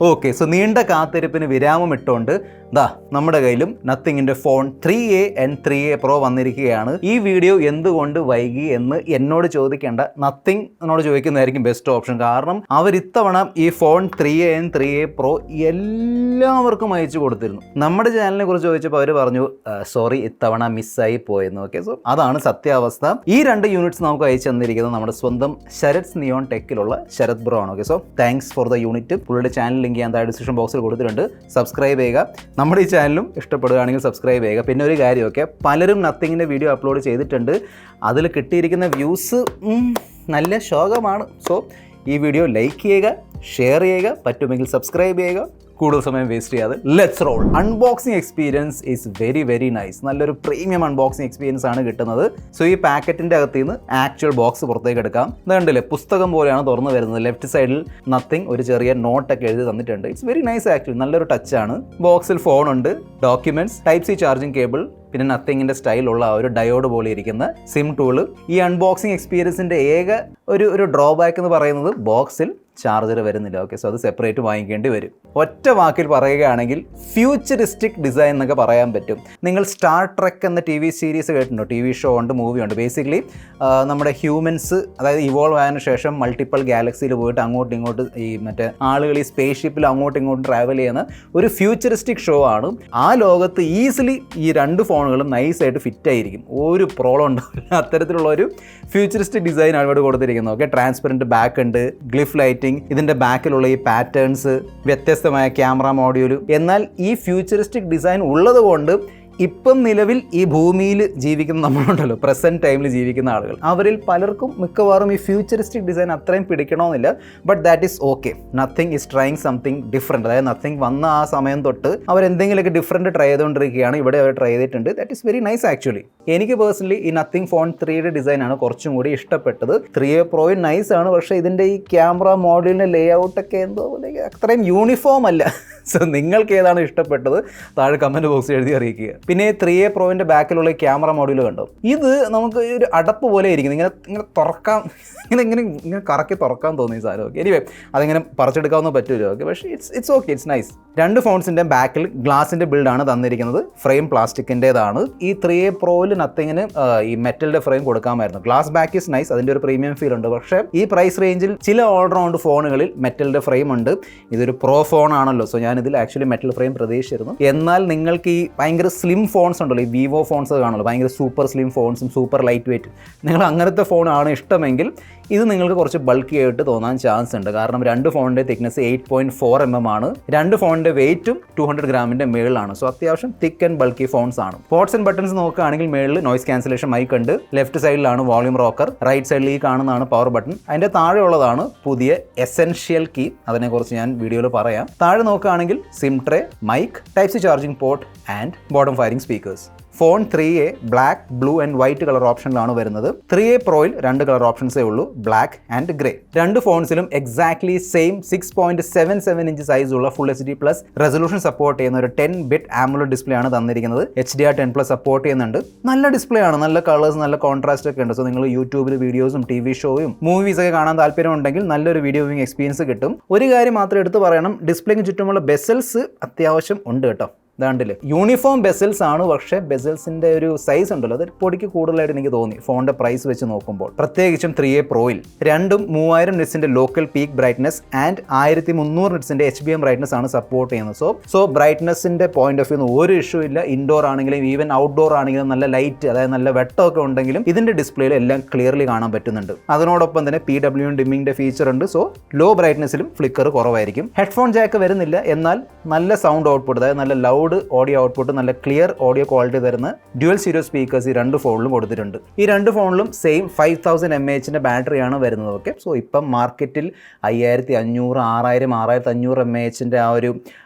Okay, so നീണ്ട കാത്തിരിപ്പിന് വിരാമം ഇട്ടുകൊണ്ട് ദാ നമ്മുടെ കയ്യിലും നത്തിങ്ങിൻ്റെ phone 3A and 3A Pro വന്നിരിക്കുകയാണ്. ഈ വീഡിയോ എന്തുകൊണ്ട് വൈകി എന്ന് എന്നോട് ചോദിക്കേണ്ട, നത്തിങ് എന്നോട് ചോദിക്കുന്നതായിരിക്കും ബെസ്റ്റ് ഓപ്ഷൻ. കാരണം അവരിത്തവണ ഈ phone 3A and 3A Pro എല്ലാവർക്കും അയച്ചു കൊടുത്തിരുന്നു. നമ്മുടെ ചാനലിനെ കുറിച്ച് ചോദിച്ചപ്പോൾ അവർ പറഞ്ഞു സോറി ഇത്തവണ മിസ്സായി പോയെന്ന്. ഓക്കെ, സോ അതാണ് സത്യാവസ്ഥ. ഈ 2 യൂണിറ്റ്സ് നമുക്ക് അയച്ചു തന്നിരിക്കുന്നത് നമ്മുടെ സ്വന്തം ശരത് നിയോൺ ടെക്കിലുള്ള ശരത് ബ്രോ ആണ്. Okay, so thanks for the unit. പുള്ളിയുടെ ചാനൽ ലിങ്ക് ഞാൻ താഴെ ഡിസ്ക്രിപ്ഷൻ ബോക്സിൽ കൊടുത്തിട്ടുണ്ട്. സബ്സ്ക്രൈബ് ചെയ്യുക. നമ്മുടെ ഈ ചാനലും ഇഷ്ടപ്പെടുകയാണെങ്കിൽ സബ്സ്ക്രൈബ് ചെയ്യുക. പിന്നെ ഒരു കാര്യമൊക്കെ, പലരും നത്തിങ്ങിൻ്റെ വീഡിയോ അപ്ലോഡ് ചെയ്തിട്ടുണ്ട്. അതിൽ കിട്ടിയിരിക്കുന്ന വ്യൂസ് നല്ല ശോകമാണ്. സോ ഈ വീഡിയോ ലൈക്ക് ചെയ്യുക, ഷെയർ ചെയ്യുക, പറ്റുമെങ്കിൽ സബ്സ്ക്രൈബ് ചെയ്യുക. കൂടുതൽ സമയം വേസ്റ്റ് ചെയ്യാതെ let's role. Unboxing experience is very very nice. നല്ലൊരു പ്രീമിയം അൺബോക്സിങ് എക്സ്പീരിയൻസ് ആണ് കിട്ടുന്നത്. സോ ഈ പാക്കറ്റിൻ്റെ അകത്ത് നിന്ന് ആക്ച്വൽ ബോക്സ് പുറത്തേക്ക് എടുക്കാം. കണ്ടില്ലേ, പുസ്തകം പോലെയാണ് തുറന്നു വരുന്നത്. ലെഫ്റ്റ് സൈഡിൽ നത്തിങ് ഒരു ചെറിയ നോട്ടൊക്കെ എഴുതി തന്നിട്ടുണ്ട്. It's very nice actually. നല്ലൊരു ടച്ചാണ്. ബോക്സിൽ ഫോണുണ്ട്, ഡോക്യുമെന്റ്സ്, Type-C ചാർജിങ് കേബിൾ, പിന്നെ നത്തിങ്ങിൻ്റെ സ്റ്റൈലുള്ള ഒരു ഡയോഡ് പോലെ ഇരിക്കുന്ന സിം ടൂള്. ഈ അൺബോക്സിങ് എക്സ്പീരിയൻസിൻ്റെ ഏക ഒരു ഡ്രോബാക്ക് എന്ന് പറയുന്നത് ബോക്സിൽ ചാർജർ വരുന്നില്ല. ഓക്കെ, സോ അത് സെപ്പറേറ്റ് വാങ്ങിക്കേണ്ടി വരും. ഒറ്റ വാക്കിൽ പറയുകയാണെങ്കിൽ ഫ്യൂച്ചറിസ്റ്റിക് ഡിസൈൻ എന്നൊക്കെ പറയാൻ പറ്റും. നിങ്ങൾ സ്റ്റാർ ട്രെക്ക് എന്ന TV സീരീസ് കേട്ടിട്ടുണ്ടോ? TV ഷോ ഉണ്ട്, മൂവി ഉണ്ട്. ബേസിക്കലി നമ്മുടെ ഹ്യൂമൻസ്, അതായത് ഇവോൾവ് ആയതിനു ശേഷം മൾട്ടിപ്പിൾ ഗാലക്സിയിൽ പോയിട്ട് അങ്ങോട്ടും ഇങ്ങോട്ട് ഈ മറ്റേ ആളുകൾ ഈ സ്പേസ് ഷിപ്പിൽ അങ്ങോട്ടും ഇങ്ങോട്ടും ട്രാവൽ ചെയ്യുന്ന ഒരു ഫ്യൂച്ചറിസ്റ്റിക് ഷോ ആണ്. ആ ലോകത്ത് ഈസിലി ഈ 2 ഫോണുകളും നൈസായിട്ട് ഫിറ്റ് ആയിരിക്കും, ഒരു പ്രോബ്ലം ഉണ്ടാവില്ല. അത്തരത്തിലുള്ള ഒരു ഫ്യൂച്ചറിസ്റ്റിക് ഡിസൈൻ ആണ് ഇവിടെ കൊടുത്തിരിക്കുന്നത്. ഓക്കെ, ട്രാൻസ്പെറൻറ്റ് ബാക്ക് ഉണ്ട്, ഗ്ലിഫ് ലൈറ്റിംഗ്, ഇതിൻ്റെ ബാക്കിലുള്ള ഈ പാറ്റേൺസ്, വ്യത്യസ്തമായ ക്യാമറ മോഡ്യൂൾ. എന്നാൽ ഈ ഫ്യൂച്ചറിസ്റ്റിക് ഡിസൈൻ ഉള്ളത് കൊണ്ട് ഇപ്പം നിലവിൽ ഈ ഭൂമിയിൽ ജീവിക്കുന്ന നമ്മളുണ്ടല്ലോ, പ്രസൻറ്റ് ടൈമിൽ ജീവിക്കുന്ന ആളുകൾ, അവരിൽ പലർക്കും മിക്കവാറും ഈ ഫ്യൂച്ചറിസ്റ്റിക് ഡിസൈൻ അത്രയും പിടിക്കണമെന്നില്ല. But that is okay. Nothing is trying something different. അതായത് നത്തിങ് വന്ന ആ സമയം തൊട്ട് അവരെന്തെങ്കിലുമൊക്കെ ഡിഫറെൻറ്റ് ട്രൈ ചെയ്തുകൊണ്ടിരിക്കുകയാണ്. ഇവിടെ അവർ ട്രൈ ചെയ്തിട്ടുണ്ട്. That is very nice actually. എനിക്ക് പേഴ്സണലി ഈ നത്തിങ് ഫോൺ 3യുടെ ഡിസൈനാണ് കുറച്ചും കൂടി ഇഷ്ടപ്പെട്ടത്. 3A Pro നൈസ് ആണ്, പക്ഷേ ഇതിൻ്റെ ഈ ക്യാമറ മോഡലിൻ്റെ ലേ ഔട്ടൊക്കെ എന്തോ അത്രയും യൂണിഫോം അല്ല. സോ നിങ്ങൾക്ക് ഏതാണ് ഇഷ്ടപ്പെട്ടത് താഴെ കമൻറ്റ് ബോക്സിൽ എഴുതി അറിയിക്കുക. പിന്നെ 3A Proൻ്റെ ബാക്കിലുള്ള ക്യാമറ മോഡ്യൂൾ കണ്ടോ? ഇത് നമുക്ക് ഒരു അടപ്പ് പോലെ ഇരിക്കുന്നു. ഇങ്ങനെ തുറക്കാം, ഇങ്ങനെ കറക്കി തുറക്കാൻ തോന്നി സാധനം. ഓക്കെ, എനിവേ അതിങ്ങനെ പറിച്ചെടുക്കാവുന്ന പറ്റുമല്ലോ. ഓക്കെ, പക്ഷേ ഇറ്റ്സ് ഓക്കെ, ഇറ്റ്സ് നൈസ്. 2 ഫോൺസിൻ്റെ ബാക്കിൽ ഗ്ലാസിൻ്റെ ബിൽഡാണ് തന്നിരിക്കുന്നത്. ഫ്രെയിം പ്ലാസ്റ്റിക്കിൻ്റേതാണ്. ഈ 3A Proയിൽ നത്തിങ്ങിന് ഈ മെറ്റലിൻ്റെ ഫ്രെയിം കൊടുക്കാമായിരുന്നു. ഗ്ലാസ് ബാക്ക് ഈസ് നൈസ്, അതിൻ്റെ ഒരു പ്രീമിയം ഫീൽ ഉണ്ട്. പക്ഷേ ഈ പ്രൈസ് റേഞ്ചിൽ ചില ഓൾറൗണ്ട് ഫോണുകളിൽ മെറ്റലിൻ്റെ ഫ്രെയിം ഉണ്ട്. ഇതൊരു പ്രോ ഫോൺ ആണല്ലോ, സോ ഞാനിതിൽ ആക്ച്വലി മെറ്റൽ ഫ്രെയിം പ്രതീക്ഷിച്ചിരുന്നു. എന്നാൽ നിങ്ങൾക്ക് ഈ ഭയങ്കര സ്ലിം ഫോൺസ് ഉണ്ടല്ലോ, ഈ വിവോ ഫോൺസ് കാണുമല്ലോ, ഭയങ്കര സൂപ്പർ സ്ലിം ഫോൺസും സൂപ്പർ ലൈറ്റ് വെയിറ്റ്, നിങ്ങൾ അങ്ങനത്തെ ഫോണാണ് ഇഷ്ടമെങ്കിൽ ഇത് നിങ്ങൾക്ക് കുറച്ച് ബൾക്കി ആയിട്ട് തോന്നാൻ ചാൻസ് ഉണ്ട്. കാരണം 2 ഫോണിൻ്റെ തിക്നെസ് 8.4 mm ആണ്. 2 ഫോണിൻ്റെ വെയിറ്റും 200 ഗ്രാമിൻ്റെ മേളിലാണ്. സോ അത്യാവശ്യം തിക്ക് ആൻഡ് ബൾക്കി ഫോൺസ് ആണ്. പോർട്സ് ആൻഡ് ബട്ടൺസ് നോക്കുകയാണെങ്കിൽ മേളിൽ നോയ്സ് ക്യാൻസലേഷൻ മൈക്ക് ഉണ്ട്. ലെഫ്റ്റ് സൈഡിലാണ് വോളിയം റോക്കർ, റൈറ്റ് സൈഡിൽ ഈ കാണുന്നതാണ് പവർ ബട്ടൺ. അതിൻ്റെ താഴെ ഉള്ളതാണ് പുതിയ എസെൻഷ്യൽ കീ. അതിനെക്കുറിച്ച് ഞാൻ വീഡിയോയിൽ പറയാം. താഴെ നോക്കുകയാണെങ്കിൽ sim tray, mic, Type-C charging port and bottom firing speakers. Phone 3A black, blue and white colour ഓപ്ഷനിലാണ് വരുന്നത്. 3A Proയിൽ 2 കളർ ഓപ്ഷൻസേ ഉള്ളൂ, ബ്ലാക്ക് ആൻഡ് ഗ്രേ. 2 ഫോൺസിലും എക്സാക്ട്ലി സെയിം 6.77 ഇഞ്ച് സൈസുള്ള ഫുൾ HD+ റെസൊല്യൂഷൻ സപ്പോർട്ട് ചെയ്യുന്ന ഒരു 10-bit AMOLED ഡിസ്പ്ലേ ആണ് തന്നിരിക്കുന്നത്. HDR10+ സപ്പോർട്ട് ചെയ്യുന്നുണ്ട്. നല്ല ഡിസ്പ്ലേ ആണ്, നല്ല കളേഴ്സ്, നല്ല കോൺട്രാസ്റ്റ് ഒക്കെ ഉണ്ട്. സോ നിങ്ങൾ യൂട്യൂബിൽ വീഡിയോസും TV ഷോയും മൂവീസ് ഒക്കെ കാണാൻ താല്പര്യമുണ്ടെങ്കിൽ നല്ലൊരു വീഡിയോ വ്യൂയിങ് എക്സ്പീരിയൻസ് കിട്ടും. ഒരു കാര്യം മാത്രം എടുത്ത് പറയണം, ഡിസ്പ്ലേക്ക് ചുറ്റുമുള്ള ബെസൽസ് അത്യാവശ്യം ഉണ്ട് കേട്ടോ. ഇതാണ്ടില്ലേ, യൂണിഫോം ബെസൽസ് ആണ്, പക്ഷേ ബെസൽസിൻ്റെ ഒരു സൈസ് ഉണ്ടല്ലോ, അത് പൊടിക്ക് കൂടുതലായിട്ട് എനിക്ക് തോന്നി ഫോണിൻ്റെ പ്രൈസ് വെച്ച് നോക്കുമ്പോൾ. പ്രത്യേകിച്ചും 3A Proയിൽ 3000 നിറ്റ്സിൻ്റെ ലോക്കൽ പീക്ക് ബ്രൈറ്റ്നസ് ആൻഡ് 1300 നിറ്റ്സിൻ്റെ HBM ബ്രൈറ്റ്നസ് ആണ് സപ്പോർട്ട് ചെയ്യുന്നത്. സോ ബ്രൈറ്റ്നസിൻ്റെ പോയിന്റ് ഓഫ് വ്യൂ ഒരു ഇഷ്യൂ ഇല്ല. ഇൻഡോർ ആണെങ്കിലും ഈവൻ ഔട്ട്ഡോർ ആണെങ്കിലും നല്ല ലൈറ്റ്, അതായത് നല്ല വെട്ടമൊക്കെ ഉണ്ടെങ്കിലും ഇതിൻ്റെ ഡിസ്പ്ലേയിൽ എല്ലാം ക്ലിയർലി കാണാൻ പറ്റുന്നുണ്ട്. അതിനോടൊപ്പം തന്നെ PWM ഡിമ്മിങ്ങിൻ്റെ ഫീച്ചർ ഉണ്ട്. സോ ലോ ബ്രൈറ്റ്നസിലും ഫ്ലിക്കർ കുറവായിരിക്കും. ഹെഡ്ഫോൺ ജാക്ക് വരുന്നില്ല, എന്നാൽ നല്ല സൗണ്ട് ഔട്ട്പുട്ട്, അതായത് നല്ല ലൗഡ് ഓഡിയോ ഔട്ട്പുട്ട്, നല്ല ക്ലിയർ ഓഡിയോ ക്വാളിറ്റി തരുന്ന ഡ്യുവൽ സ്റ്റീരിയോ സ്പീക്കേഴ്സ് ഈ 2 ഫോണിലും കൊടുത്തിട്ടുണ്ട്. ഈ 2 ഫോണിലും സെയിം 5000 mAh ബാറ്ററിയാണ് വരുന്നത്. ഓക്കെ, സോ ഇപ്പം മാർക്കറ്റിൽ 5500, 6000, 6500 mAh ആ ഒരു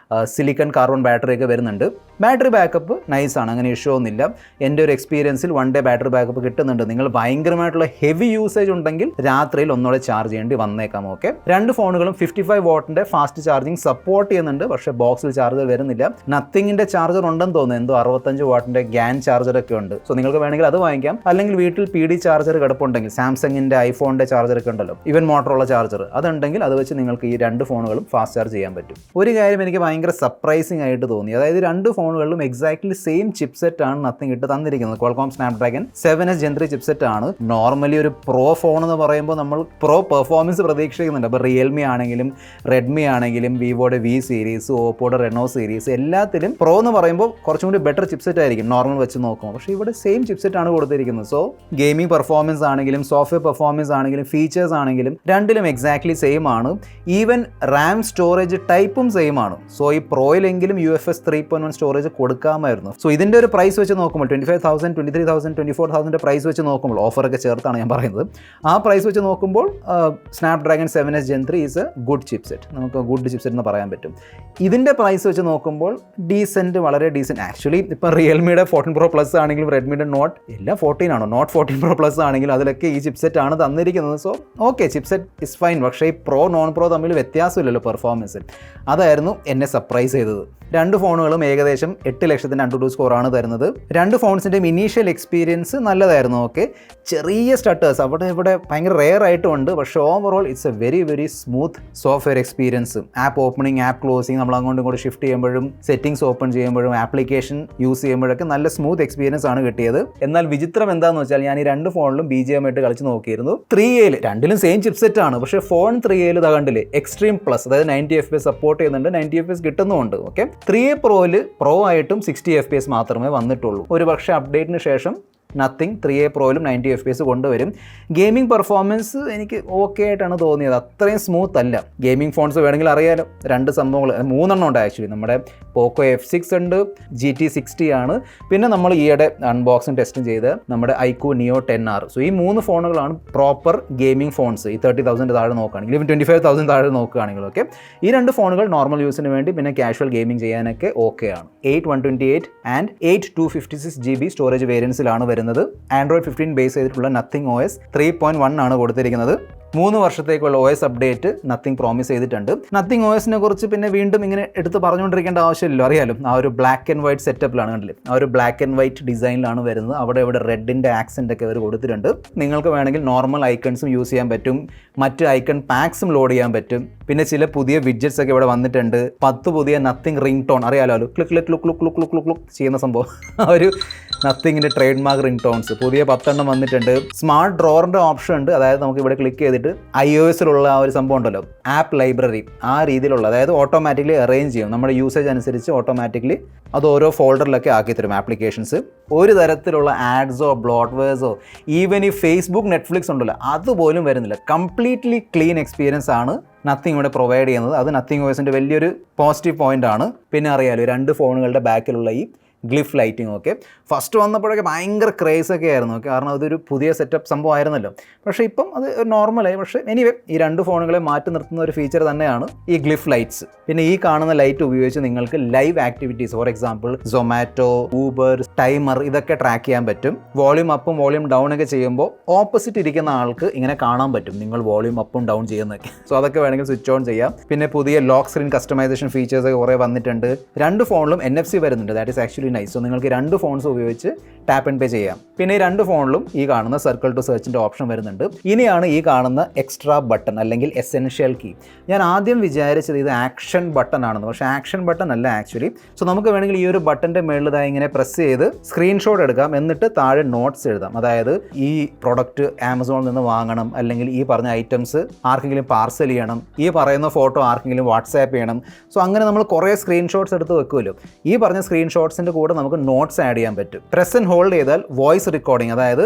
സിലിക്കൺ കാർബൺ ബാറ്ററി ഒക്കെ വരുന്നുണ്ട്. ബാറ്ററി ബാക്കപ്പ് നൈസാണ്, അങ്ങനെ ഇഷ്യൂ ഒന്നുമില്ല. എൻ്റെ ഒരു എക്സ്പീരിയൻസിൽ 1 day ബാറ്ററി ബാക്കപ്പ് കിട്ടുന്നുണ്ട്. നിങ്ങൾ ഭയങ്കരമായിട്ടുള്ള ഹെവി യൂസേജ് ഉണ്ടെങ്കിൽ രാത്രിയിൽ ഒന്നുകൂടെ ചാർജ് ചെയ്യേണ്ടി വന്നേക്കാം. ഓക്കെ, രണ്ട് ഫോണുകളും 55 വാട്ടിൻ്റെ ഫാസ്റ്റ് ചാർജിങ് സപ്പോർട്ട് ചെയ്യുന്നുണ്ട്, പക്ഷേ ബോക്സിൽ ചാർജർ വരുന്നില്ല. നത്തിങ്ങിൻ്റെ ചാർജർ ഉണ്ടെന്ന് തോന്നുന്നു, എന്തോ 65 വാട്ടിൻ്റെ ഗ്യാൻ ചാർജറൊക്കെ ഉണ്ട്. സോ നിങ്ങൾക്ക് വേണമെങ്കിൽ അത് വാങ്ങിക്കാം. അല്ലെങ്കിൽ വീട്ടിൽ PD ചാർജർ കിടപ്പുണ്ടെങ്കിൽ, സാംസങ്ങിൻ്റെ ഐഫോണിൻ്റെ ചാർജറൊക്കെ ഉണ്ടല്ലോ, ഈവൻ മോട്ടറുള്ള ചാർജർ, അതുണ്ടെങ്കിൽ അത് വെച്ച് നിങ്ങൾക്ക് ഈ രണ്ട് ഫോണുകളും ഫാസ്റ്റ് ചാർജ് ചെയ്യാൻ പറ്റും. ഒരു കാര്യം എനിക്ക് ഭയങ്കര സർപ്രൈസിംഗ് ആയിട്ട് തോന്നി, അതായത് രണ്ട് ഫോണുകളിലും എക്സാക്ട്ലി സെയിം ചിപ്സെറ്റ് ആണ് നത്തിങ് ഇട്ട് തന്നിരിക്കുന്നത്. Qualcomm Snapdragon 7s Gen 3 chipset ആണ്. നോർമലി ഒരു പ്രോ ഫോൺ എന്ന് പറയുമ്പോൾ നമ്മൾ പ്രോ പെർഫോമൻസ് പ്രതീക്ഷിക്കുന്നുണ്ട്. അപ്പോൾ റിയൽമി ആണെങ്കിലും റെഡ്മി ആണെങ്കിലും വിവോയുടെ V സീരീസ്, ഓപ്പോയുടെ റെനോ സീരീസ്, എല്ലാത്തിലും പ്രോ എന്ന് പറയുമ്പോൾ കുറച്ചും കൂടി ബെറ്റർ ചിപ്സെറ്റ് ആയിരിക്കും നോർമൽ വെച്ച് നോക്കുമ്പോൾ. പക്ഷേ ഇവിടെ സെയിം ചിപ്സെറ്റ് ആണ് കൊടുത്തിരിക്കുന്നത്. സോ ഗെയിമിംഗ് പെർഫോമൻസ് ആണെങ്കിലും സോഫ്റ്റ്വെയർ പെർഫോമൻസ് ആണെങ്കിലും ഫീച്ചേഴ്സ് ആണെങ്കിലും രണ്ടിലും എക്സാക്ട്ലി സെയിം ആണ്. ഈവൻ റാം സ്റ്റോറേജ് ടൈപ്പും സെയിം ആണ്. സോ ഈ പ്രോയിലെങ്കിലും UFS 3.1 സ്റ്റോറേജ് കൊടുക്കാമായിരുന്നു. സോ ഇതിൻ്റെ ഒരു പ്രൈസ് വെച്ച് നോക്കുമ്പോൾ 25,000, 23,000, 24,000 പ്രൈസ് വെച്ച് നോക്കുമ്പോൾ, ഓഫറൊക്കെ ചേർത്താണ് ഞാൻ പറയുന്നത്, ആ പ്രൈസ് വെച്ച് നോക്കുമ്പോൾ Snapdragon 7s Gen 3 is A good chipset. നമുക്ക് ഗുഡ് ചിപ്സെറ്റ് എന്ന് പറയാൻ പറ്റും. ഇതിൻ്റെ പ്രൈസ് വെച്ച് നോക്കുമ്പോൾ ഡീസൻറ്റ്, വളരെ ഡീസൻറ്റ്. ആക്ച്വലി ഇപ്പം റിയൽമിയുടെ 14 Pro Plus ആണെങ്കിലും റെഡ്മിയുടെ നോട്ട് 14 ആണോ, നോട്ട് 14 Pro Plus ആണെങ്കിലും അതിലൊക്കെ ഈ ചിപ്സെറ്റ് ആണ് തന്നിരിക്കുന്നത്. So okay, chipset is fine. പക്ഷേ ഈ പ്രോ നോൺ പ്രോ തമ്മിൽ വ്യത്യാസമില്ലല്ലോ പെർഫോമൻസിൽ. അതായിരുന്നു എന്നെ സർപ്രൈസ് ചെയ്തത്. രണ്ട് ഫോണുകളും ഏകദേശം 8 ലക്ഷത്തിൻ്റെ AnTuTu സ്കോറാണ് തരുന്നത്. രണ്ട് ഫോൺസിൻ്റെയും ഇനീഷ്യൽ എക്സ്പീരിയൻസ് നല്ലതായിരുന്നു. ഓക്കെ, ചെറിയ സ്റ്റട്ടേഴ്സ് അവിടെ ഇവിടെ ഭയങ്കര റെയർ ആയിട്ടും ഉണ്ട്. പക്ഷേ overall it's a very very smooth software experience. App opening, app closing, നമ്മൾ അങ്ങോട്ടും ഇങ്ങോട്ട് ഷിഫ്റ്റ് ചെയ്യുമ്പോഴും സെറ്റിംഗ്സ് ഓപ്പൺ ചെയ്യുമ്പോഴും ആപ്ലിക്കേഷൻ യൂസ് ചെയ്യുമ്പോഴൊക്കെ നല്ല സ്മൂത്ത് എക്സ്പീരിയൻസ് ആണ് കിട്ടിയത്. എന്നാൽ വിചിത്രം എന്താണെന്ന് വെച്ചാൽ, ഞാൻ ഈ രണ്ട് ഫോണിലും BGM ആയിട്ട് കളിച്ച് നോക്കിയിരുന്നു. 3Aയിൽ രണ്ടിലും സെയിം ചിപ്സെറ്റ് ആണ്. പക്ഷേ ഫോൺ 3Aയിൽ കണ്ടില്ലേ എക്സ്ട്രീം പ്ലസ്, അതായത് 90 FPS സപ്പോർട്ട് ചെയ്യുന്നുണ്ട്, 90 FPS കിട്ടുന്നുമുണ്ട്. ഓക്കെ, 3A പ്രോയിൽ പ്രോ ആയിട്ടും 60 FPS മാത്രമേ വന്നിട്ടുള്ളൂ. ഒരു പക്ഷേ അപ്ഡേറ്റിന് ശേഷം നത്തിങ് 3A പ്രോയിലും 90 FPS കൊണ്ടുവരും. ഗെയിമിംഗ് പെർഫോമൻസ് എനിക്ക് ഓക്കെ ആയിട്ടാണ് തോന്നിയത്, അത്രയും സ്മൂത്ത് അല്ല. ഗെയിമിംഗ് ഫോൺസ് വേണമെങ്കിൽ അറിയാലോ, രണ്ട് സംഭവങ്ങൾ, 3 ഉണ്ട് ആക്ച്വലി. നമ്മുടെ പോക്കോ F6 ഉണ്ട്, GT60 ആണ്, പിന്നെ നമ്മൾ ഈയിടെ അൺബോക്സിങ് ടെസ്റ്റും ചെയ്ത് നമ്മുടെ iQOO Neo 10R. സോ ഈ 3 ഫോണുകളാണ് പ്രോപ്പർ ഗെയിമിംഗ് ഫോൺസ്. ഈ 30,000 താഴെ നോക്കുകയാണെങ്കിൽ, ഇവൻ 25,000 താഴെ നോക്കുകയാണെങ്കിൽ. ഓക്കെ, ഈ രണ്ട് ഫോണുകൾ നോർമൽ യൂസിന് വേണ്ടി പിന്നെ കാഷ്വൽ ഗെയിമിംഗ് ചെയ്യാനൊക്കെ ഓക്കെ ആണ്. 8 128 ആൻഡ് 8 256 GB സ്റ്റോറേജ് വേരിയൻസിലാണ് വരുന്നത്. Android 15 ബേസ് ചെയ്തിട്ടുള്ള Nothing OS 3.1 ആണ് കൊടുത്തിരിക്കുന്നത്. 3 വർഷത്തേക്കുള്ള OS അപ്ഡേറ്റ് നത്തിങ് പ്രോമിസ് ചെയ്തിട്ടുണ്ട്. നത്തിങ് OSനെ കുറിച്ച് പിന്നെ വീണ്ടും ഇങ്ങനെ എടുത്ത് പറഞ്ഞുകൊണ്ടിരിക്കേണ്ട ആവശ്യമില്ലല്ലോ, അറിയാലോ. ആ ഒരു ബ്ലാക്ക് ആൻഡ് വൈറ്റ് സെറ്റപ്പിലാണ്, കണ്ടില്ലേ, ആ ഒരു ബ്ലാക്ക് ആൻഡ് വൈറ്റ് ഡിസൈനിലാണ് വരുന്നത്. അവിടെ ഇവിടെ റെഡിൻ്റെ ആക്സെൻ്റ് ഒക്കെ അവർ കൊടുത്തിട്ടുണ്ട്. നിങ്ങൾക്ക് വേണമെങ്കിൽ നോർമൽ ഐക്കൺസും യൂസ് ചെയ്യാൻ പറ്റും, മറ്റ് ഐക്കൺ പാക്സും ലോഡ് ചെയ്യാൻ പറ്റും. പിന്നെ ചില പുതിയ വിഡ്ജറ്റ്സ് ഒക്കെ ഇവിടെ വന്നിട്ടുണ്ട്. 10 പുതിയ നത്തിങ് റിംഗ് ടോൺ, അറിയാലോ, click click look look look look look look ചെയ്യുന്ന സംഭവം, ആ ഒരു നത്തിങ്ങിൻ്റെ ട്രേഡ് മാർക്ക് റിംഗ് ടോൺസ് പുതിയ 10 എണ്ണം വന്നിട്ടുണ്ട്. സ്മാർട്ട് ഡ്രോറിൻ്റെ ഓപ്ഷൻ ഉണ്ട്, അതായത് നമുക്ക് ഇവിടെ ക്ലിക്ക് ചെയ്തിട്ട് iOSലുള്ള ആ ഒരു സംഭവം ഉണ്ടല്ലോ, ആപ്പ് ലൈബ്രറി, ആ രീതിയിലുള്ള, അതായത് ഓട്ടോമാറ്റിക്കലി അറേഞ്ച് ചെയ്യും. നമ്മുടെ യൂസേജ് അനുസരിച്ച് ഓട്ടോമാറ്റിക്കലി അത് ഓരോ ഫോൾഡറിലൊക്കെ ആക്കി തരും ആപ്ലിക്കേഷൻസ്. ഒരു തരത്തിലുള്ള ആഡ്സോ ബ്ലോട്ട്വെയർസോ ഈവൻ ഈ ഫേസ്ബുക്ക്, നെറ്റ്ഫ്ലിക്സ് ഉണ്ടല്ലോ, അതുപോലും വരുന്നില്ല. കംപ്ലീറ്റ്ലി ക്ലീൻ എക്സ്പീരിയൻസ് ആണ് നത്തിങ് ഇവിടെ പ്രൊവൈഡ് ചെയ്യുന്നത്. അത് നത്തിങ് OSൻ്റെ വലിയൊരു പോസിറ്റീവ് പോയിന്റ് ആണ്. പിന്നെ അറിയാലോ, രണ്ട് ഫോണുകളുടെ ബാക്കിലുള്ള ഈ ഗ്ലിഫ് ലൈറ്റിംഗ് ഒക്കെ ഫസ്റ്റ് വന്നപ്പോഴൊക്കെ ഭയങ്കര ക്രേസൊക്കെ ആയിരുന്നു. കാരണം അതൊരു പുതിയ സെറ്റപ്പ് സംഭവമായിരുന്നല്ലോ. പക്ഷേ ഇപ്പം അത് നോർമലായി. പക്ഷേ എനിവേ ഈ രണ്ട് ഫോണുകളെ മാറ്റി നിർത്തുന്ന ഒരു ഫീച്ചർ തന്നെയാണ് ഈ ഗ്ലിഫ് ലൈറ്റ്സ്. പിന്നെ ഈ കാണുന്ന ലൈറ്റ് ഉപയോഗിച്ച് നിങ്ങൾക്ക് live activities, for example Zomato, Uber, timer, ഇതൊക്കെ ട്രാക്ക് ചെയ്യാൻ പറ്റും. വോളിയം അപ്പും വോളിയം ഡൗൺ ഒക്കെ ചെയ്യുമ്പോൾ ഓപ്പോസിറ്റ് ഇരിക്കുന്ന ആൾക്ക് ഇങ്ങനെ കാണാൻ പറ്റും നിങ്ങൾ വോളിയം അപ്പും ഡൗൺ ചെയ്യുന്നതൊക്കെ. സോ അതൊക്കെ വേണമെങ്കിൽ സ്വിച്ച് ഓൺ ചെയ്യാം. പിന്നെ പുതിയ ലോക്ക് സ്ക്രീൻ കസ്റ്റമൈസേഷൻ ഫീച്ചേഴ്സ് ഒക്കെ കുറേ വന്നിട്ടുണ്ട്. രണ്ട് ഫോണിലും NFC വരുന്നുണ്ട്. That is actually nice. So നിങ്ങൾക്ക് രണ്ട് ഫോൺസ് ഉപയോഗിച്ച് ടാപ്പ് ആൻഡ് പേ ചെയ്യാം. പിന്നെ ഈ രണ്ട് ഫോണിലും ഈ കാണുന്ന സർക്കിൾ ടു സെർച്ചിൻ്റെ ഓപ്ഷൻ വരുന്നുണ്ട്. ഇനിയാണ് ഈ കാണുന്ന എക്സ്ട്രാ ബട്ടൺ അല്ലെങ്കിൽ എസെൻഷ്യൽ കീ. ഞാൻ ആദ്യം വിചാരിച്ചത് ഇത് ആക്ഷൻ ബട്ടൺ ആണെന്ന്, പക്ഷേ ആക്ഷൻ ബട്ടൺ അല്ല ആക്ച്വലി. സോ നമുക്ക് വേണമെങ്കിൽ ഈ ഒരു ബട്ടൻ്റെ മുകളിലായി ഇങ്ങനെ പ്രസ് ചെയ്ത് സ്ക്രീൻഷോട്ട് എടുക്കാം, എന്നിട്ട് താഴെ നോട്ട്സ് എഴുതാം. അതായത് ഈ പ്രൊഡക്റ്റ് ആമസോണിൽ നിന്ന് വാങ്ങണം, അല്ലെങ്കിൽ ഈ പറഞ്ഞ ഐറ്റംസ് ആർക്കെങ്കിലും പാർസൽ ചെയ്യണം, ഈ പറയുന്ന ഫോട്ടോ ആർക്കെങ്കിലും വാട്സാപ്പ് ചെയ്യണം. സോ അങ്ങനെ നമ്മൾ കുറേ സ്ക്രീൻഷോട്ട്സ് എടുത്ത് വെക്കുമല്ലോ. ഈ പറഞ്ഞ സ്ക്രീൻഷോട്ട്സിൻ്റെ കൂടെ നമുക്ക് നോട്ട്സ് ആഡ് ചെയ്യാൻ പറ്റും. പ്രസ് ആൻഡ് ഹോൾഡ് ചെയ്താൽ വോയിസ് റെക്കോർഡിംഗ്, അതായത്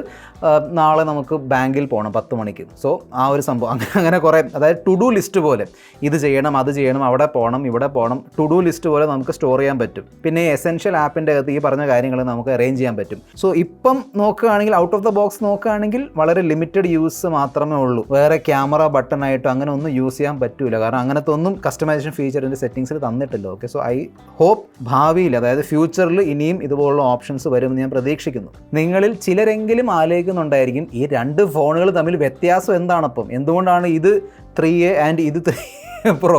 നാളെ നമുക്ക് ബാങ്കിൽ പോകണം 10 മണിക്ക്, സോ ആ ഒരു സംഭവം അങ്ങനെ കുറേ, അതായത് ടു ഡു ലിസ്റ്റ് പോലെ ഇത് ചെയ്യണം അത് ചെയ്യണം അവിടെ പോകണം ഇവിടെ പോകണം, ടു ഡു ലിസ്റ്റ് പോലെ നമുക്ക് സ്റ്റോർ ചെയ്യാൻ പറ്റും. പിന്നെ എസെൻഷ്യൽ ആപ്പിൻ്റെ അകത്ത് ഈ പറഞ്ഞ കാര്യങ്ങൾ നമുക്ക് അറേഞ്ച് ചെയ്യാൻ പറ്റും. സോ ഇപ്പം നോക്കുകയാണെങ്കിൽ ഔട്ട് ഓഫ് ദ ബോക്സ് നോക്കുകയാണെങ്കിൽ വളരെ ലിമിറ്റഡ് യൂസ് മാത്രമേ ഉള്ളൂ. വേറെ ക്യാമറ ബട്ടണായിട്ടോ അങ്ങനെ ഒന്നും യൂസ് ചെയ്യാൻ പറ്റില്ല, കാരണം അങ്ങനത്തെ ഒന്നും കസ്റ്റമൈസേഷൻ ഫീച്ചറിൻ്റെ സെറ്റിംഗ്സിൽ തന്നിട്ടില്ല. ഓക്കെ, സോ ഐ ഹോപ്പ് ഭാവിയിൽ, അതായത് ഫ്യൂച്ചറിൽ ഇനിയും ഇതുപോലുള്ള ഓപ്ഷൻസ് വരുമെന്ന് ഞാൻ പ്രതീക്ഷിക്കുന്നു. നിങ്ങളിൽ ചിലരെങ്കിലും ആലോചിക്കുന്നുണ്ടായിരിക്കും ഈ രണ്ട് ഫോണുകൾ തമ്മിൽ വ്യത്യാസം എന്താണപ്പം, എന്തുകൊണ്ടാണ് ഇത് 3A ആൻഡ് ഇത് 3A Pro.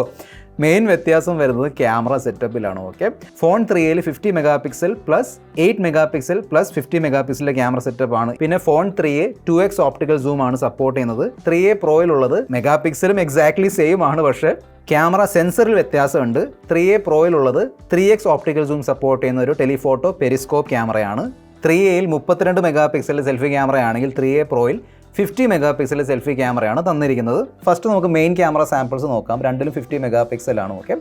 മെയിൻ വ്യത്യാസം വരുന്നത് ക്യാമറ സെറ്റപ്പിലാണ്. ഓക്കെ, ഫോൺ 3Aയിൽ 50 mega pixel plus 8 mega pixel plus 50 mega പിക്സലിൻ്റെ ക്യാമറ സെറ്റപ്പ് ആണ്. പിന്നെ phone 3A 2x optical zoom ആണ് സപ്പോർട്ട് ചെയ്യുന്നത്. 3A പ്രോയിലുള്ളത് മെഗാ പിക്സലും എക്സാക്ട്ലി സെയിം ആണ്, പക്ഷേ ക്യാമറ സെൻസറിൽ വ്യത്യാസമുണ്ട്. 3A പ്രോയിലുള്ളത് 3x optical zoom support ചെയ്യുന്ന ഒരു ടെലിഫോട്ടോ പെരിസ്കോപ്പ് ക്യാമറയാണ്. 3Aയിൽ 32 മെഗാ പിക്സലിൻ്റെ സെൽഫി ക്യാമറയാണെങ്കിൽ 3A പ്രോയിൽ 50 മെഗാ പിക്സലിൻ്റെ സെൽഫി ക്യാമറയാണ് തന്നിരിക്കുന്നത്. ഫസ്റ്റ് നമുക്ക് മെയിൻ ക്യാമറ സാമ്പിൾസ് നോക്കാം. രണ്ടിലും 50 മെഗാ പിക്സലാണ്. ഓക്കെ,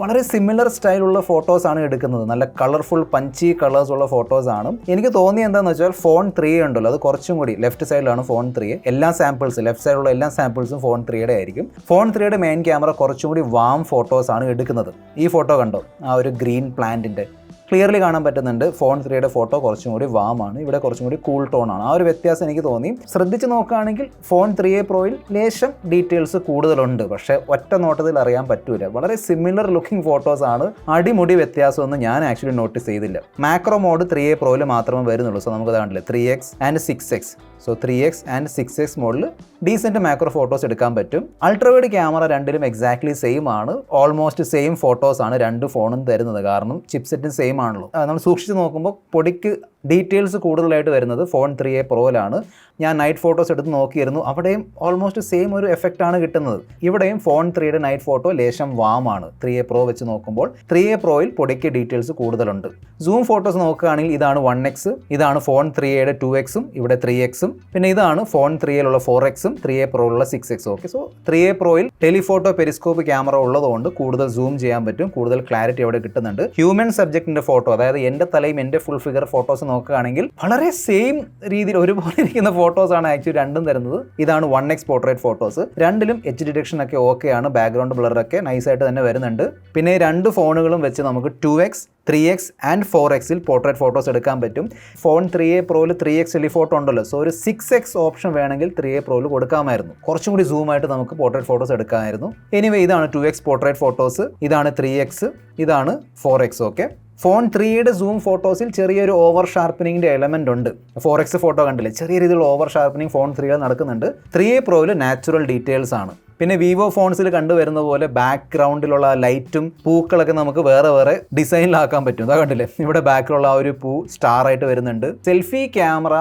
വളരെ സിമിലർ സ്റ്റൈലുള്ള ഫോട്ടോസാണ് എടുക്കുന്നത്. നല്ല കളർഫുൾ പഞ്ചി കളേഴ്സ് ഉള്ള ഫോട്ടോസാണ്. എനിക്ക് തോന്നിയത് എന്താണെന്ന് വെച്ചാൽ ഫോൺ 3A ഉണ്ടല്ലോ, അത് കുറച്ചും കൂടി ലെഫ്റ്റ് സൈഡിലാണ് ഫോൺ 3A. എല്ലാ സാമ്പിൾസ് ലെഫ്റ്റ് സൈഡിലുള്ള എല്ലാ സാമ്പിൾസും ഫോൺ 3Aയുടെ ആയിരിക്കും. ഫോൺ 3Aയുടെ മെയിൻ ക്യാമറ കുറച്ചും കൂടി വാം ഫോട്ടോസാണ് എടുക്കുന്നത്. ഈ ഫോട്ടോ കണ്ടോ, ആ ഒരു ഗ്രീൻ പ്ലാന്റിൻ്റെ ക്ലിയർലി കാണാൻ പറ്റുന്നുണ്ട്. ഫോൺ 3Aയുടെ ഫോട്ടോ കുറച്ചും കൂടി വാമാണ്, ഇവിടെ കുറച്ചും കൂടി കൂൾ ടോൺ ആണ്. ആ ഒരു വ്യത്യാസം എനിക്ക് തോന്നി. ശ്രദ്ധിച്ച് നോക്കുകയാണെങ്കിൽ ഫോൺ 3A പ്രോയിൽ ലേശം ഡീറ്റെയിൽസ് കൂടുതലുണ്ട്, പക്ഷേ ഒറ്റ നോട്ടത്തിൽ അറിയാൻ പറ്റൂല. വളരെ സിമിലർ ലുക്കിംഗ് ഫോട്ടോസ് ആണ്, അടിമുടി വ്യത്യാസമൊന്നും ഞാൻ ആക്ച്വലി നോട്ടീസ് ചെയ്തില്ല. മാക്രോ മോഡ് 3A പ്രോയിൽ മാത്രമേ വരുന്നുള്ളൂ. സോ നമുക്ക് കണ്ടില്ലേ 3x and 6x. So 3x and 6x മോഡിൽ ഡീസൻറ്റ് മാക്രോ ഫോട്ടോസ് എടുക്കാൻ പറ്റും. അൾട്രാവൈഡ് ക്യാമറ രണ്ടിലും എക്സാക്ട്ലി സെയിം ആണ്. ഓൾമോസ്റ്റ് സെയിം ഫോട്ടോസ് ആണ് രണ്ട് ഫോണും തരുന്നത്, കാരണം ചിപ്സെറ്റും സെയിം ആണല്ലോ. നമ്മൾ സൂക്ഷിച്ച് നോക്കുമ്പോൾ പൊടിക്ക് ഡീറ്റെയിൽസ് കൂടുതലായിട്ട് വരുന്നത് ഫോൺ 3A പ്രോയിലാണ്. ഞാൻ നൈറ്റ് ഫോട്ടോസ് എടുത്ത് നോക്കിയിരുന്നു, അവിടെയും ഓൾമോസ്റ്റ് സെയിം ഒരു എഫക്റ്റാണ് കിട്ടുന്നത്. ഇവിടെയും ഫോൺ 3Aയുടെ നൈറ്റ് ഫോട്ടോ ലേശം വാമാണ് 3A പ്രോ വെച്ച് നോക്കുമ്പോൾ. 3A പ്രോയിൽ പൊടിക്ക് ഡീറ്റെയിൽസ് കൂടുതലുണ്ട്. സൂം ഫോട്ടോസ് നോക്കുകയാണെങ്കിൽ ഇതാണ് 1x, ഇതാണ് ഫോൺ 3Aയുടെ 2x, ഇവിടെ 3x, പിന്നെ ഇതാണ് ഫോൺ 3Aയിലുള്ള 4x, 3A പ്രോയിലുള്ള 6x. ഓക്കെ, സോ 3A പ്രോയിൽ ടെലിഫോട്ടോ പെരിസ്കോപ്പ് ക്യാമറ ഉള്ളതുകൊണ്ട് കൂടുതൽ സൂം ചെയ്യാൻ പറ്റും, കൂടുതൽ ക്ലാരിറ്റി അവിടെ കിട്ടുന്നുണ്ട്. ഹ്യൂമൻ സബ്ജക്റ്റിന്റെ ഫോട്ടോ, അതായത് എൻ്റെ തലയും എൻ്റെ ഫുൾ ഫിഗർ ഫോട്ടോസ് നോക്കുകയാണെങ്കിൽ വളരെ സെയിം രീതിയിൽ ഒരുപോലെ ഇരിക്കുന്ന ഫോട്ടോസാണ് ആക്ച്വലി രണ്ടും തരുന്നത്. ഇതാണ് 1x പോർട്രേറ്റ് ഫോട്ടോസ്. രണ്ടിലും എച്ച് ഡിറ്റക്ഷൻ ഒക്കെ ഓക്കെയാണ്, ബാക്ക്ഗ്രൗണ്ട് ബ്ലറൊക്കെ നൈസായിട്ട് തന്നെ വരുന്നുണ്ട്. പിന്നെ രണ്ട് ഫോണുകളും വെച്ച് നമുക്ക് 2x 3x and 4xൽ portrait photos എടുക്കാൻ പറ്റും. ഫോൺ 3A പ്രോയിൽ 3x ടെലിഫോട്ടോ ഉണ്ടല്ലോ, സോ ഒരു 6x ഓപ്ഷൻ വേണമെങ്കിൽ 3A പ്രോയിൽ കൊടുക്കാമായിരുന്നു. കുറച്ചും കൂടി സൂം ആയിട്ട് നമുക്ക് പോർട്രേറ്റ് ഫോട്ടോസ് എടുക്കാമായിരുന്നു. എനിവേ ഇതാണ് 2x പോർട്രേറ്റ് ഫോട്ടോസ്, ഇതാണ് 3x, ഇതാണ് 4x. ഓക്കെ, ഫോൺ 3Aയുടെ സൂം ഫോട്ടോസിൽ ചെറിയൊരു ഓവർ ഷാർപ്പനിങ്ങിൻ്റെ എലമെൻ്റ് ഉണ്ട്. 4x ഫോട്ടോ കണ്ടില്ലേ, ചെറിയ രീതിയിലുള്ള ഓവർ ഷാർപ്പനിങ് ഫോൺ 3A നടക്കുന്നുണ്ട്. 3A പ്രോയിൽ നാച്ചുറൽ ഡീറ്റെയിൽസ് ആണ്. പിന്നെ വിവോ ഫോൺസിൽ കണ്ടുവരുന്ന പോലെ ബാക്ക്ഗ്രൗണ്ടിലുള്ള ലൈറ്റും പൂക്കളൊക്കെ നമുക്ക് വേറെ വേറെ ഡിസൈനിലാക്കാൻ പറ്റും. അതാ കണ്ടില്ലേ, ഇവിടെ ബാക്കിലുള്ള ആ ഒരു പൂ സ്റ്റാർ ആയിട്ട് വരുന്നുണ്ട്. സെൽഫി ക്യാമറ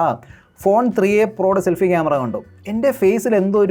ഫോൺ 3A പ്രോയുടെ സെൽഫി ക്യാമറ കണ്ടു, എൻ്റെ ഫേസിൽ എന്തോ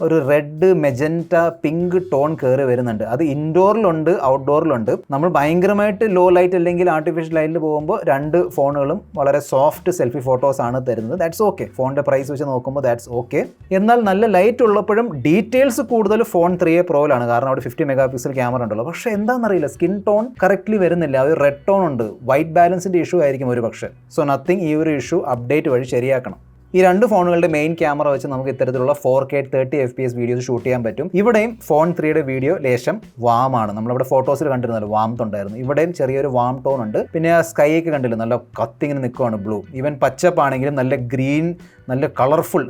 ഒരു റെഡ് മെജൻറ്റ പിങ്ക് ടോൺ കയറി വരുന്നുണ്ട്. അത് ഇൻഡോറിലുണ്ട് ഔട്ട്ഡോറിലുണ്ട്. നമ്മൾ ഭയങ്കരമായിട്ട് ലോ ലൈറ്റ് അല്ലെങ്കിൽ ആർട്ടിഫിഷ്യൽ ലൈറ്റിൽ പോകുമ്പോൾ രണ്ട് ഫോണുകളും വളരെ സോഫ്റ്റ് സെൽഫി ഫോട്ടോസ് ആണ് തരുന്നത്. ദാറ്റ്സ് ഓക്കെ, ഫോണിൻ്റെ പ്രൈസ് വെച്ച് നോക്കുമ്പോൾ ദാറ്റ്സ് ഓക്കെ. എന്നാൽ നല്ല ലൈറ്റ് ഉള്ളപ്പോഴും ഡീറ്റെയിൽസ് കൂടുതൽ ഫോൺ 3A പ്രോയിലാണ്, കാരണം അവിടെ 50 മെഗാ പിക്സൽ ക്യാമറ ഉണ്ടല്ലോ. പക്ഷേ എന്താണെന്നറിയില്ല, സ്കിൻ ടോൺ കറക്റ്റ്ലി വരുന്നില്ല, ഒരു റെഡ് ടോൺ ഉണ്ട്. വൈറ്റ് ബാലൻസിൻ്റെ ഇഷ്യൂ ആയിരിക്കും ഒരു പക്ഷേ. സോ നത്തിങ്, ഈ ഒരു ഇഷ്യൂ അപ്ഡേറ്റ് വഴി ശരിയാക്കണം. ഈ രണ്ട് ഫോണുകളുടെ മെയിൻ ക്യാമറ വെച്ച് നമുക്ക് ഇത്തരത്തിലുള്ള 4K 30 FPS വീഡിയോസ് ഷൂട്ട് ചെയ്യാൻ പറ്റും. ഇവിടെയും ഫോൺ 3Aയുടെ വീഡിയോ ലേശം വാമാണ്. നമ്മളിവിടെ ഫോട്ടോസിൽ കണ്ടിരുന്നല്ലോ വാം ഉണ്ടായിരുന്നു, ഇവിടെയും ചെറിയൊരു വാം ടോൺ ഉണ്ട്. പിന്നെ ആ സ്കൈ ഒക്കെ കണ്ടില്ല, നല്ല കത്തിങ്ങനെ നിൽക്കുവാണ് ബ്ലൂ. ഈവൻ പച്ചപ്പ് ആണെങ്കിലും നല്ല ഗ്രീൻ, നല്ല കളർഫുൾ,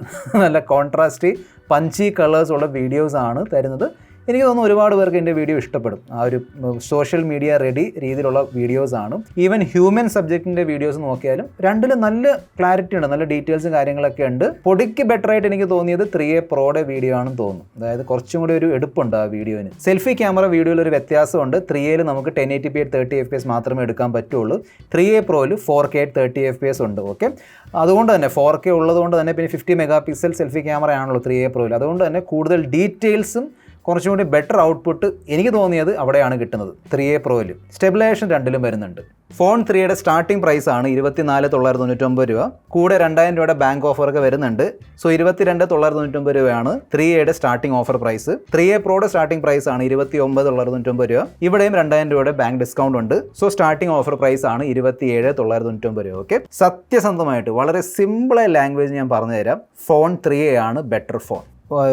നല്ല കോൺട്രാസ്റ്റ് പഞ്ചി കളേഴ്സ് ഉള്ള വീഡിയോസ് ആണ് തരുന്നത്. എനിക്ക് തോന്നുന്നു ഒരുപാട് പേർക്ക് എൻ്റെ വീഡിയോ ഇഷ്ടപ്പെടും. ആ ഒരു സോഷ്യൽ മീഡിയ റെഡി രീതിയിലുള്ള വീഡിയോസാണ്. ഈവൻ ഹ്യൂമൻ സബ്ജക്റ്റിൻ്റെ വീഡിയോസ് നോക്കിയാലും രണ്ടിലും നല്ല ക്ലാരിറ്റി ഉണ്ട്, നല്ല ഡീറ്റെയിൽസും കാര്യങ്ങളൊക്കെ ഉണ്ട്. പൊടിക്ക് ബെറ്റർ ആയിട്ട് എനിക്ക് തോന്നിയത് 3A പ്രോയുടെ വീഡിയോ ആണെന്ന് തോന്നുന്നു. അതായത് കുറച്ചും കൂടി ഒരു എടുപ്പുണ്ട് ആ വീഡിയോന്. സെൽഫി ക്യാമറ വീഡിയോയിൽ ഒരു വ്യത്യാസമുണ്ട്. 3Aയിൽ നമുക്ക് 1080p 30 FPS മാത്രമേ എടുക്കാൻ പറ്റുള്ളൂ. 3A പ്രോയിൽ 4K 30 FPS ഉണ്ട്. ഓക്കെ, അതുകൊണ്ട് തന്നെ 4K ഉള്ളതുകൊണ്ട് തന്നെ പിന്നെ 50 മെഗാ പിക്സൽ സെൽഫി ക്യാമറ ആണല്ലോ 3A പ്രോയിൽ. അതുകൊണ്ട് തന്നെ കൂടുതൽ ഡീറ്റെയിൽസും കുറച്ചും കൂടി ബെറ്റർ ഔട്ട്പുട്ട് എനിക്ക് തോന്നിയത് അവിടെയാണ് കിട്ടുന്നത് 3A Proയിൽ. സ്റ്റെബിലൈസേഷൻ രണ്ടിലും വരുന്നുണ്ട്. ഫോൺ 3യുടെ സ്റ്റാർട്ടിംഗ് പ്രൈസ് ആണ് 24,999 രൂപ. കൂടെ 2,000 രൂപയുടെ ബാങ്ക് ഓഫറൊക്കെ വരുന്നുണ്ട്. സോ 22,999 രൂപയാണ് 3Aയുടെ സ്റ്റാർട്ടിംഗ് ഓഫർ പ്രൈസ്. 3A Proയുടെ സ്റ്റാർട്ടിംഗ് പ്രൈസ് ആണ് 29,999 രൂപ. ഇവിടെയും 2,000 രൂപയുടെ ബാങ്ക് ഡിസ്കൗണ്ട് ഉണ്ട്. സോ സ്റ്റാർട്ടിംഗ് ഓഫർ പ്രൈസ് ആണ് 27,999 രൂപ. ഓക്കെ, സത്യസന്ധമായിട്ട് വളരെ സിമ്പിളായ ലാംഗ്വേജ് ഞാൻ പറഞ്ഞുതരാം. ഫോൺ 3A ആണ് ബെറ്റർ ഫോൺ.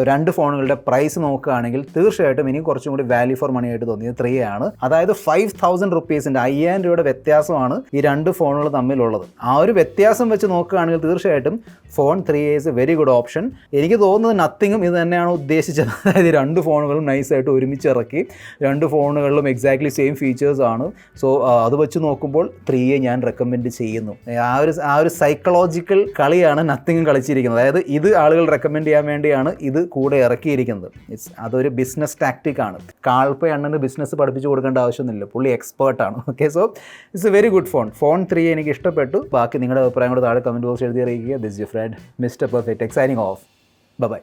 രണ്ട് ഫോണുകളുടെ പ്രൈസ് നോക്കുകയാണെങ്കിൽ തീർച്ചയായിട്ടും ഇനി കുറച്ചും കൂടി വാല്യൂ ഫോർ മണി ആയിട്ട് തോന്നിയത് 3A ആണ്. അതായത് 5,000 റുപ്പീസിൻ്റെ 5,000 രൂപയുടെ വ്യത്യാസമാണ് ഈ രണ്ട് ഫോണുകൾ തമ്മിലുള്ളത്. ആ ഒരു വ്യത്യാസം വെച്ച് നോക്കുകയാണെങ്കിൽ തീർച്ചയായിട്ടും phone 3A is A very good option. എനിക്ക് തോന്നുന്നത് നത്തിങ്ങും ഇത് തന്നെയാണ് ഉദ്ദേശിച്ചത്. അതായത് രണ്ട് ഫോണുകളും നൈസായിട്ട് ഒരുമിച്ച് ഇറക്കി, രണ്ട് ഫോണുകളിലും എക്സാക്ട്ലി സെയിം ഫീച്ചേഴ്സ് ആണ്. സോ അത് വെച്ച് നോക്കുമ്പോൾ 3A ഞാൻ റെക്കമെൻഡ് ചെയ്യുന്നു. ആ ഒരു സൈക്കോളജിക്കൽ കളിയാണ് നത്തിങ്ങും കളിച്ചിരിക്കുന്നത്. അതായത് ഇത് ആളുകൾ റെക്കമെൻഡ് ചെയ്യാൻ വേണ്ടിയാണ് ഇത് കൂടെ ഇറക്കിയിരിക്കുന്നത്. അതൊരു ബിസിനസ് ടാക്ടിക്കാണ്. കാൾപ്പ അണ്ണന് ബിസിനസ് പഠിപ്പിച്ചു കൊടുക്കേണ്ട ആവശ്യമൊന്നുമില്ല, പുള്ളി എക്സ്പേർട്ടാണ്. Okay, so it's a very good phone. Phone 3A എനിക്ക് ഇഷ്ടപ്പെട്ടു. ബാക്കി നിങ്ങളുടെ അഭിപ്രായം കൂടെ താഴെ കമൻറ്റ് ബോക്സ് എഴുതി അറിയിക്കുക. This your friend mister perfect signing off. By.